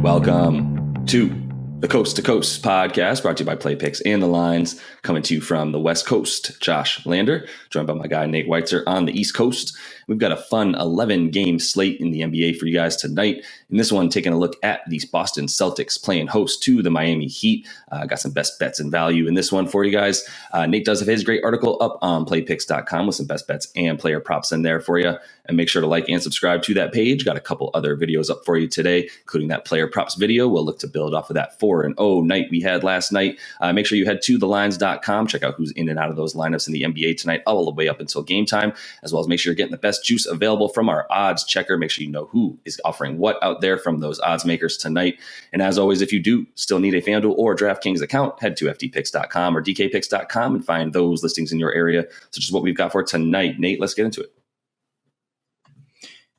Welcome to the Coast to Coast podcast, brought to you by Play Picks and the Lines, coming to you from the West Coast. Josh Lander, joined by my guy Nate Weitzer on the East Coast. We've got a fun 11-game slate in the NBA for you guys tonight. In this one, taking a look at these Boston Celtics playing host to the Miami Heat. Got some best bets and value in this one for you guys. Nate does have his great article up on playpicks.com with some best bets and player props in there for you. And make sure to like and subscribe to that page. Got a couple other videos up for you today, including that player props video. We'll look to build off of that 4-0 night we had last night. Make sure you head to thelines.com. Check out who's in and out of those lineups in the NBA tonight, all the way up until game time, as well as make sure you're getting the best juice available from our odds checker. Make sure you know who is offering what out there from those odds makers tonight. And as always, if you do still need a FanDuel or DraftKings account, head to ftpicks.com or dkpicks.com and find those listings in your area, such as what we've got for tonight. Nate, let's get into it.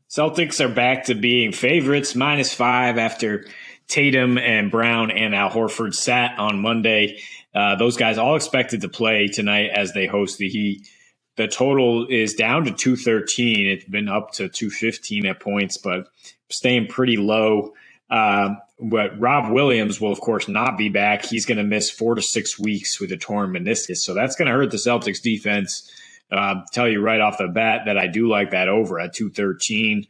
Celtics are back to being favorites, -5 after Tatum and Brown and Al Horford sat on Monday. Those guys all expected to play tonight as they host the Heat. The total is down to 213. It's been up to 215 at points, but staying pretty low. But Rob Williams will, of course, not be back. He's going to miss 4 to 6 weeks with a torn meniscus. So that's going to hurt the Celtics defense. Tell you right off the bat that I do like that over at 213.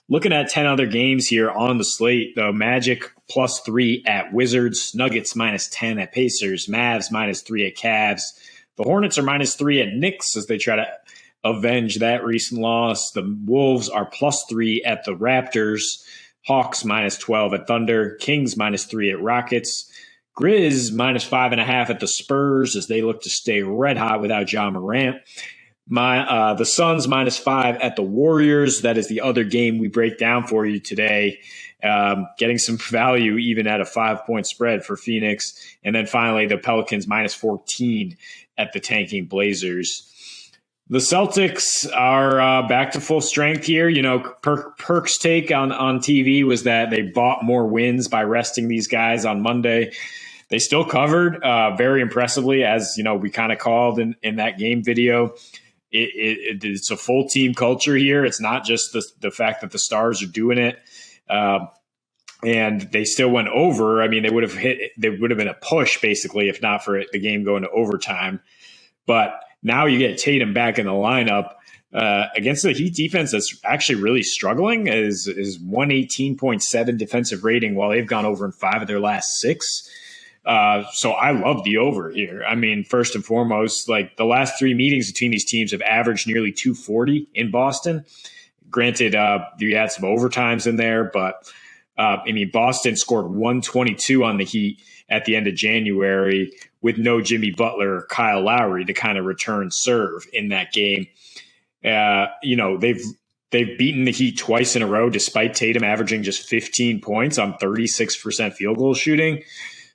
Looking at 10 other games here on the slate, the Magic +3 at Wizards, Nuggets -10 at Pacers, Mavs -3 at Cavs. The Hornets are -3 at Knicks as they try to avenge that recent loss. The Wolves are +3 at the Raptors, Hawks -12 at Thunder, Kings -3 at Rockets, Grizz -5.5 at the Spurs as they look to stay red hot without Ja Morant. The Suns -5 at the Warriors. That is the other game we break down for you today. Getting some value even at a 5-point spread for Phoenix. And then finally, the Pelicans -14 at the tanking Blazers. The Celtics are back to full strength here. You know, Perk's take on TV was that they bought more wins by resting these guys on Monday. They still covered very impressively, as you know we kind of called in that game video. It's a full team culture here. It's not just the fact that the stars are doing it. And they still went over. I mean, they would have been a push basically, if not for the game going to overtime. But now you get Tatum back in the lineup against the Heat defense that's actually really struggling. Is 118.7 defensive rating while they've gone over in 5 of their last 6. So I love the over here. I mean, first and foremost, like the last 3 meetings between these teams have averaged nearly 240 in Boston. Granted, you had some overtimes in there, but I mean, Boston scored 122 on the Heat at the end of January with no Jimmy Butler or Kyle Lowry to kind of return serve in that game. You know, they've beaten the Heat twice in a row, despite Tatum averaging just 15 points on 36% field goal shooting.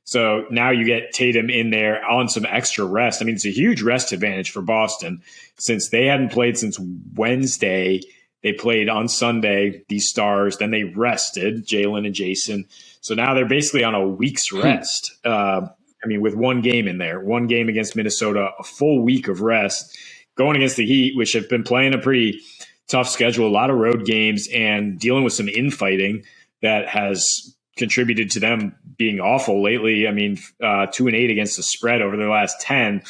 So now you get Tatum in there on some extra rest. I mean, it's a huge rest advantage for Boston since they hadn't played since Wednesday. They played on Sunday, these stars. Then they rested, Jalen and Jason. So now they're basically on a week's rest. I mean, with one game in there, one game against Minnesota, a full week of rest. Going against the Heat, which have been playing a pretty tough schedule, a lot of road games, and dealing with some infighting that has contributed to them being awful lately. I mean, 2-8 against the spread over their last 10.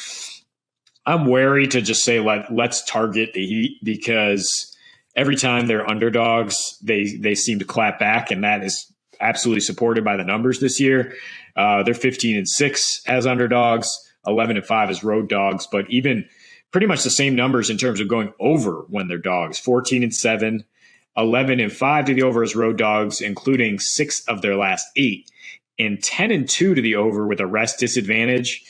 I'm wary to just say, let's target the Heat because every time they're underdogs, they seem to clap back, and that is absolutely supported by the numbers this year. They're 15-6 as underdogs, 11-5 as road dogs, but even pretty much the same numbers in terms of going over when they're dogs, 14-7, 11-5 to the over as road dogs, including 6 of their last 8, and 10-2 to the over with a rest disadvantage.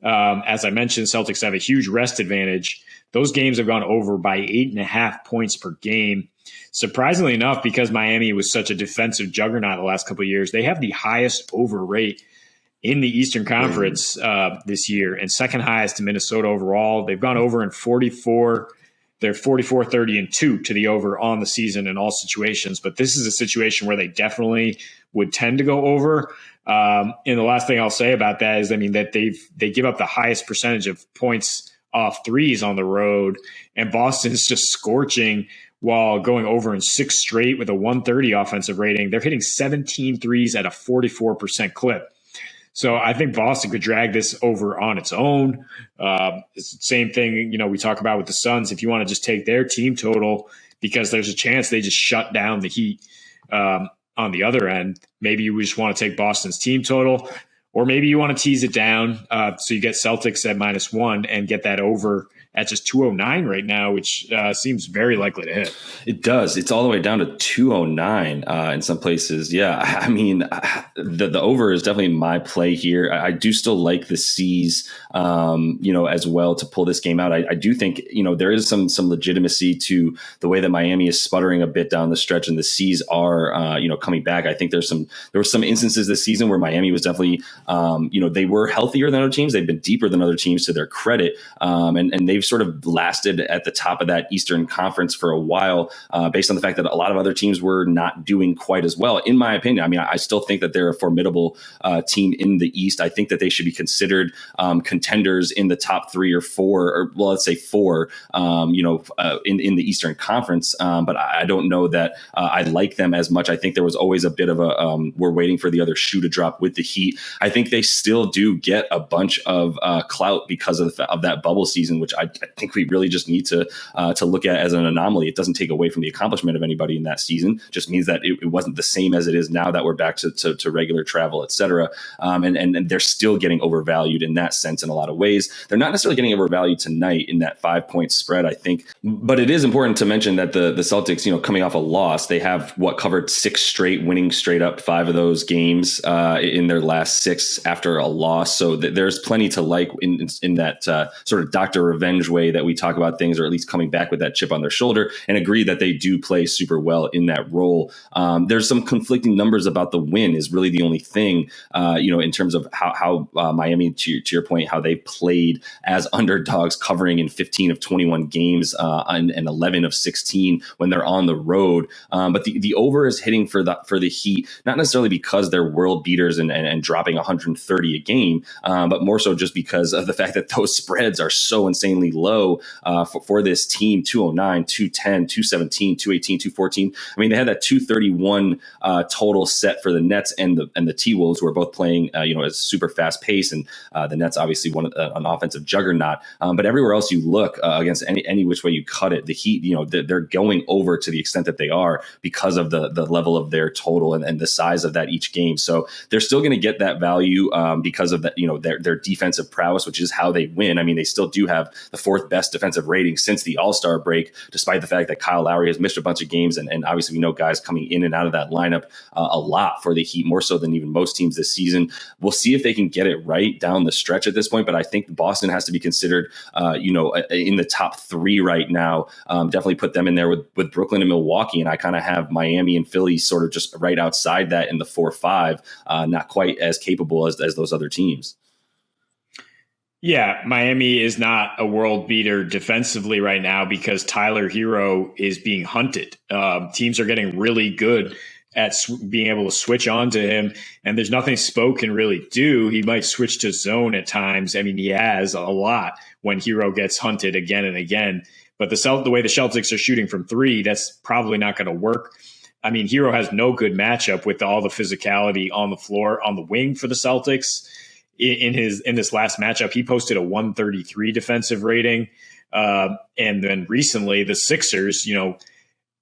As I mentioned, Celtics have a huge rest advantage. Those games have gone over by 8.5 points per game. Surprisingly enough, because Miami was such a defensive juggernaut the last couple of years, they have the highest over rate in the Eastern Conference this year, and second highest to Minnesota overall. They've gone over in 44. They're 44, 30, and 2 to the over on the season in all situations. But this is a situation where they definitely would tend to go over. And the last thing I'll say about that is, I mean, that they give up the highest percentage of points off threes on the road, and Boston's just scorching while going over in 6 straight with a 130 offensive rating. They're hitting 17 threes at a 44% clip. So I think Boston could drag this over on its own. It's the same thing, we talk about with the Suns. If you want to just take their team total, because there's a chance they just shut down the Heat on the other end, maybe you just want to take Boston's team total, or maybe you want to tease it down so you get Celtics at -1 and get that over at just 209 right now, which seems very likely to hit. It does. It's all the way down to 209 in some places. Yeah, I mean, the over is definitely my play here. I do still like the C's, as well to pull this game out. I do think, there is some legitimacy to the way that Miami is sputtering a bit down the stretch, and the C's are, coming back. I think there were some instances this season where Miami was definitely, they were healthier than other teams. They've been deeper than other teams to their credit, and they've sort of lasted at the top of that Eastern Conference for a while, based on the fact that a lot of other teams were not doing quite as well, in my opinion. I mean, I still think that they're a formidable team in the East. I think that they should be considered contenders in the top 3 or 4, or well, let's say 4, in the Eastern Conference. But I don't know that I like them as much. I think there was always a bit of we're waiting for the other shoe to drop with the Heat. I think they still do get a bunch of clout because of that bubble season, which I think we really just need to look at as an anomaly. It doesn't take away from the accomplishment of anybody in that season. Just means that it wasn't the same as it is now that we're back to regular travel, et cetera. And they're still getting overvalued in that sense in a lot of ways. They're not necessarily getting overvalued tonight in that 5-point spread, I think. But it is important to mention that the Celtics, coming off a loss, they have covered 6 straight, winning straight up 5 of those games in their last 6 after a loss. So there's plenty to like in that sort of Dr. Revenge way that we talk about things, or at least coming back with that chip on their shoulder, and agree that they do play super well in that role. There's some conflicting numbers about the win is really the only thing, in terms of how Miami, to your point, how they played as underdogs, covering in 15 of 21 games and 11 of 16 when they're on the road. But the over is hitting for the Heat, not necessarily because they're world beaters and dropping 130 a game, but more so just because of the fact that those spreads are so insanely low for this team. 209, 210, 217, 218, 214. I mean, they had that 231 total set for the Nets and the T-Wolves, who are both playing at a super fast pace, and the Nets obviously an offensive juggernaut. But everywhere else you look, against any which way you cut it, the Heat, they're going over to the extent that they are because of the level of their total and the size of that each game. So they're still going to get that value because of that, their defensive prowess, which is how they win. I mean, they still do have the 4th best defensive rating since the All-Star break, despite the fact that Kyle Lowry has missed a bunch of games. And obviously we know guys coming in and out of that lineup a lot for the Heat, more so than even most teams this season. We'll see if they can get it right down the stretch at this point. But I think Boston has to be considered, in the top 3 right now. Definitely put them in there with Brooklyn and Milwaukee. And I kind of have Miami and Philly sort of just right outside that in the 4-5, not quite as capable as those other teams. Yeah, Miami is not a world beater defensively right now because Tyler Hero is being hunted. Teams are getting really good at being able to switch on to him, and there's nothing Spo can really do. He might switch to zone at times. I mean, he has a lot when Hero gets hunted again and again. But the way the Celtics are shooting from 3, that's probably not going to work. I mean, Hero has no good matchup with all the physicality on the floor, on the wing for the Celtics. In this last matchup, he posted a 133 defensive rating. And then recently the Sixers,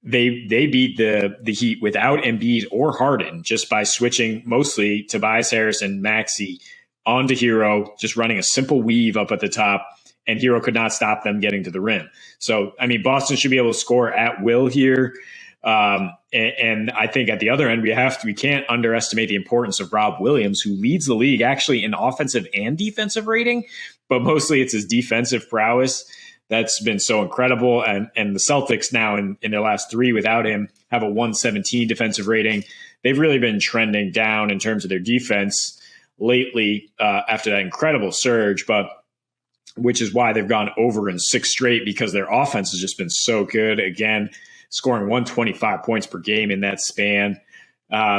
they beat the Heat without Embiid or Harden just by switching mostly Tobias Harris and Maxey onto Hero, just running a simple weave up at the top, and Hero could not stop them getting to the rim. So, I mean, Boston should be able to score at will here. And I think at the other end, we can't underestimate the importance of Rob Williams, who leads the league actually in offensive and defensive rating, but mostly it's his defensive prowess that's been so incredible. And the Celtics now in their last 3 without him have a 117 defensive rating. They've really been trending down in terms of their defense lately after that incredible surge, which is why they've gone over in 6 straight, because their offense has just been so good. Again, scoring 125 points per game in that span.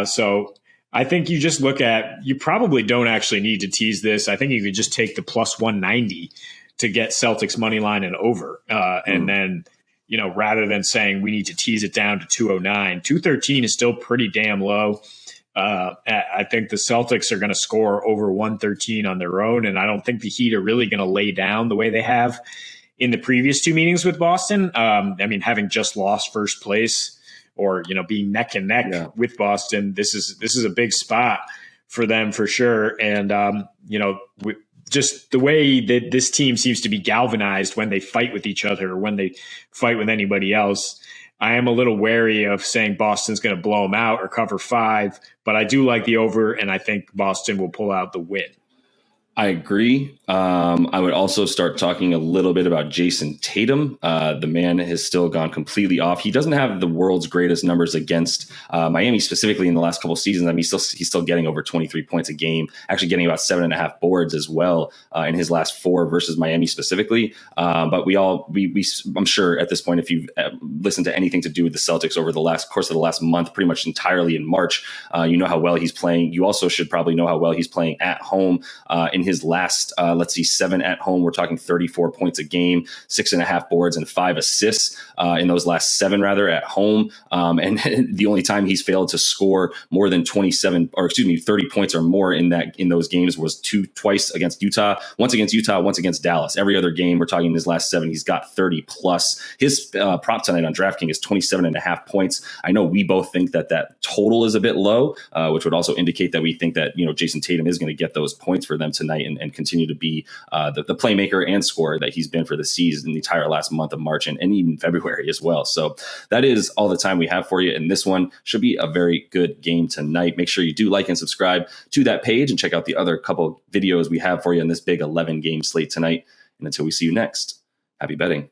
So I think you probably don't actually need to tease this. I think you could just take the plus 190 to get Celtics money line and over. And then rather than saying we need to tease it down to 209. 213 is still pretty damn low. I think the Celtics are going to score over 113 on their own, and I don't think the Heat are really going to lay down the way they have in the previous two meetings with Boston. Having just lost first place or being neck and neck with Boston, this is a big spot for them for sure. And just the way that this team seems to be galvanized when they fight with each other or when they fight with anybody else, I am a little wary of saying Boston's going to blow them out or cover 5, but I do like the over, and I think Boston will pull out the win. I agree. I would also start talking a little bit about Jason Tatum. The man has still gone completely off. He doesn't have the world's greatest numbers against Miami, specifically in the last couple of seasons. I mean, he's still getting over 23 points a game, actually getting about 7.5 boards as well in his last 4 versus Miami specifically. But I'm sure at this point, if you've listened to anything to do with the Celtics over the course of the last month, pretty much entirely in March, you know how well he's playing. You also should probably know how well he's playing at home in his last, 7 at home. We're talking 34 points a game, 6.5 boards and 5 assists in those last 7 at home. And the only time he's failed to score more than 30 points or more in those games was twice against Utah, once against Dallas. Every other game, we're talking in his last 7, he's got 30 plus. His prop tonight on DraftKings is 27.5 points. I know we both think that total is a bit low, which would also indicate that we think that, Jason Tatum is going to get those points for them tonight and continue to be the playmaker and scorer that he's been for the season, the entire last month of March and even February as well. So that is all the time we have for you. And this one should be a very good game tonight. Make sure you do like and subscribe to that page and check out the other couple videos we have for you in this big 11 game slate tonight. And until we see you next, happy betting.